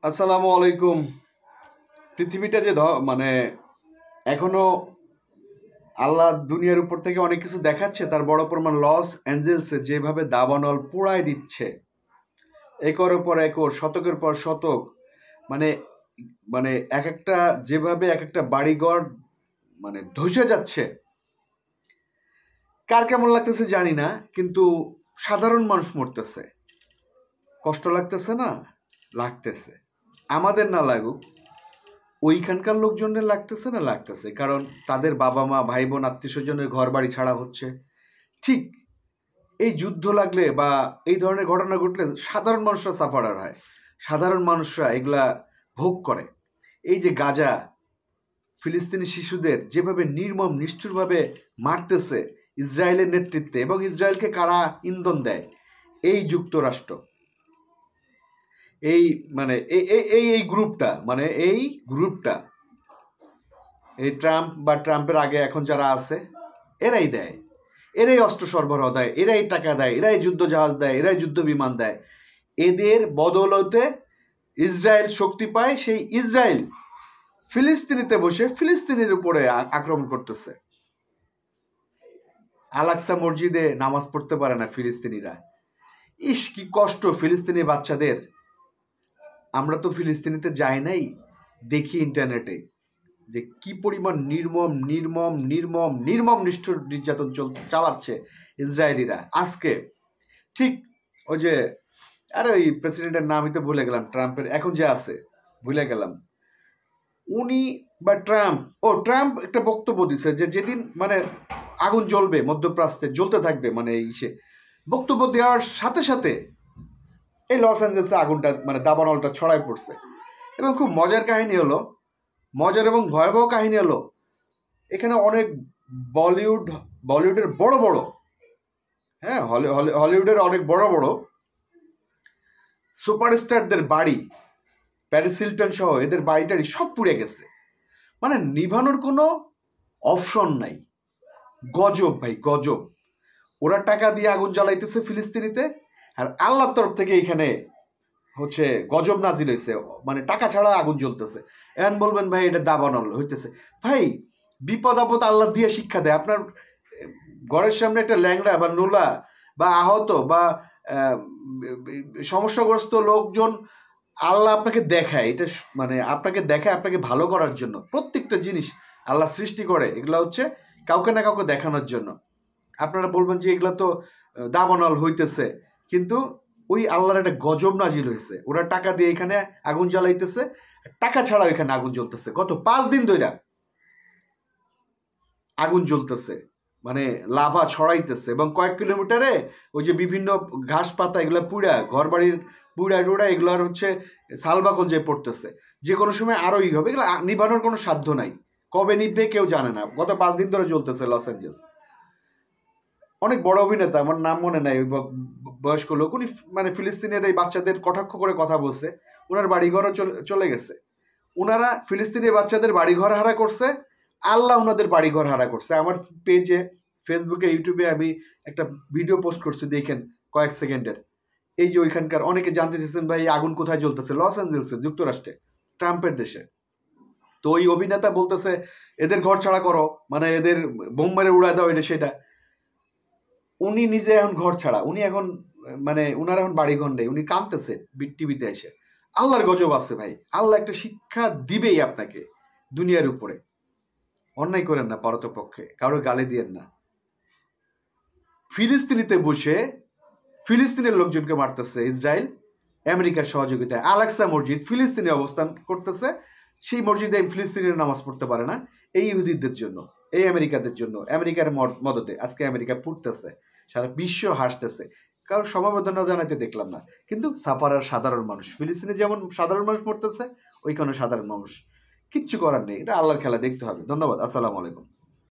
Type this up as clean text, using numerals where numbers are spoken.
আসসালামু আলাইকুম। পৃথিবীটা যে মানে এখনো আল্লাহ দুনিয়ার উপর থেকে অনেক কিছু দেখাচ্ছে, তার বড় প্রমাণ লস অ্যাঞ্জেলসে যেভাবে দাবানল পোড়ায় দিচ্ছে, একর পর একর, শতকের পর শতক, মানে মানে এক একটা যেভাবে এক একটা বাড়িঘর মানে ধসে যাচ্ছে। কার কেমন লাগতেছে জানি না, কিন্তু সাধারণ মানুষ মরতেছে। কষ্ট লাগতেছে না? লাগতেছে। আমাদের না লাগুক, ওইখানকার লোকজনের লাগতেছে না? লাগতেছে। কারণ তাদের বাবা মা ভাই বোন আত্মীয় স্বজনের ঘর বাড়ি ছাড়া হচ্ছে। ঠিক এই যুদ্ধ লাগলে বা এই ধরনের ঘটনা ঘটলে সাধারণ মানুষরা সাফারার হয়, সাধারণ মানুষরা এগুলা ভোগ করে। এই যে গাজা ফিলিস্তিনি শিশুদের যেভাবে নির্মম নিষ্ঠুরভাবে মারতেছে ইসরায়েলের নেতৃত্বে, এবং ইসরায়েলকে কারা ইন্ধন দেয়? এই যুক্তরাষ্ট্র, এই মানে এই গ্রুপটা, মানে এই গ্রুপটা, এই ট্রাম্প বা ট্রাম্পের আগে এখন যারা আছে, এরাই দেয়, এরাই অস্ত্র সরবরাহ দেয়, এরাই টাকা দেয়, এরাই যুদ্ধ জাহাজ দেয়, এরাই যুদ্ধ বিমান দেয়। এদের বদৌলতে ইসরায়েল শক্তি পায়। সেই ইসরায়েল ফিলিস্তিনিতে বসে ফিলিস্তিনের উপরে আক্রমণ করতেছে। আল-আকসা মসজিদে নামাজ পড়তে পারে না ফিলিস্তিনিরা। ইস, কি কষ্ট ফিলিস্তিনি বাচ্চাদের। আমরা তো ফিলিস্তিনিতে যাই নাই, দেখি ইন্টারনেটে যে কি পরিমাণ নির্মম নির্মম নির্মম নির্মম নিষ্ঠুর নির্যাতন চালাচ্ছে ইসরায়েলিরা। আজকে ঠিক ওই যে, আরে ওই প্রেসিডেন্টের নামই তো ভুলে গেলাম, ট্রাম্পের এখন যে আছে ভুলে গেলাম, উনি বা ট্রাম্প একটা বক্তব্য দিছে যে যেদিন মানে আগুন জ্বলবে মধ্যপ্রাচ্যে, জ্বলতে থাকবে, মানে সে বক্তব্য দেওয়ার সাথে সাথে এই লস অ্যাঞ্জেলসে আগুনটা মানে দাবানলটা ছড়ায় পড়ছে। এবং খুব মজার কাহিনী হলো, মজার এবং ভয়াবহ কাহিনী হলো, এখানে অনেক বলিউডের বড় বড়, হ্যাঁ, হলিউডের অনেক বড় বড় সুপারস্টারদের বাড়ি, প্যারিস হিলটন সহ এদের বাড়িটারি সব পুড়ে গেছে। মানে নিভানোর কোনো অপশন নাই। গজব ভাই, গজব। ওরা টাকা দিয়ে আগুন জ্বালাইতেছে ফিলিস্তিনিতে, আর আল্লাহর তরফ থেকে এখানে হচ্ছে গজব নাজিল হয়েছে, মানে টাকা ছাড়া আগুন জ্বলতেছে। এখন বলবেন ভাই এটা দাবানল হইতেছে। ভাই, বিপদ আপদ আল্লাহ দিয়ে শিক্ষা দেয়। আপনার ঘরের সামনে একটা ল্যাংড়া বা নোলা বা আহত বা সমস্যাগ্রস্ত লোকজন আল্লাহ আপনাকে দেখায়, এটা মানে আপনাকে দেখায় আপনাকে ভালো করার জন্য। প্রত্যেকটা জিনিস আল্লাহ সৃষ্টি করে, এগুলা হচ্ছে কাউকে না কাউকে দেখানোর জন্য। আপনারা বলবেন যে এগুলা তো দাবানল হইতেছে, কিন্তু ওই আল্লাহর একটা গজব নাজিল হয়েছে। ওরা টাকা দিয়ে এখানে আগুন জ্বালাইতেছে, টাকা ছাড়া এখানে আগুন জ্বলতেছে। গত 5 দিন ধরে আগুন জ্বলতেছে, মানে লাভা ছড়াইতেছে, এবং কয়েক কিলোমিটারে ওই যে বিভিন্ন ঘাস পাতা এগুলো পুড়া, ঘর বাড়ির পুড়া টুড়া এগুলোর হচ্ছে সালবাকল যে পড়তেছে। যে কোনো সময় আরোই হবে, এগুলো নিভানোর কোনো সাধ্য নাই। কবে নিভবে কেউ জানে না। গত 5 দিন ধরে চলতেছে লস অ্যাঞ্জেলস। অনেক বড় অভিনেতা, আমার নাম মনে নাই, ওই বয়স্ক লোক, উনি মানে ফিলিস্তিনের এই বাচ্চাদের কটাক্ষ করে কথা বলছে। ওনার বাড়িঘরও চলে গেছে। ওনারা ফিলিস্তিনের বাচ্চাদের বাড়িঘর হারা করছে, আল্লাহ ওনাদের বাড়িঘর হারা করছে। আমার পেজে, ফেসবুকে, ইউটিউবে আমি একটা ভিডিও পোস্ট করছি, দেখেন কয়েক সেকেন্ডের। এই যে ওইখানকার অনেকে জানতে চেয়েছেন ভাই আগুন কোথায় জ্বলতেছে, লস অ্যাঞ্জেলসে, যুক্তরাষ্ট্রে, ট্রাম্পের দেশে। তো ওই অভিনেতা বলতেছে এদের ঘর ছাড়া করো, মানে এদের বোম মেরে উড়ায় দাও, এটা সেটা। উনি নিজে এখন ঘর ছাড়া, উনি এখন মানে উনার এখন বাড়ি ঘর নেই, উনি কাঁদতেছে টিভিতে এসে। আল্লাহর গজব আছে ভাই, আল্লাহ একটা শিক্ষা দিবেই আপনাকে দুনিয়ার উপরে। অন্যায় করেন না, পারতপক্ষে কারো গালি দিয়েন না। ফিলিস্তিনিতে বসে ফিলিস্তিনের লোকজনকে মারতেছে ইসরায়েল আমেরিকার সহযোগিতায়। আল-আকসা মসজিদ ফিলিস্তিনে অবস্থান করতেছে, সেই মসজিদে ফিলিস্তিনের নামাজ পড়তে পারে না। এই ইহুদিদের জন্য, এই আমেরিকাদের জন্য, আমেরিকার মদতে আজকে আমেরিকা পুড়তেছে, সারা বিশ্ব হাসতেছে। কারণ সমবেদনা জানাইতে দেখলাম না, কিন্তু সাফারার সাধারণ মানুষ, ফিলিস্তিনে যেমন সাধারণ মানুষ মরতেছে, ওইখানে সাধারণ মানুষ। কিচ্ছু করার নেই, এটা আল্লাহর খেলা, দেখতে হবে। ধন্যবাদ। আসসালামু আলাইকুম।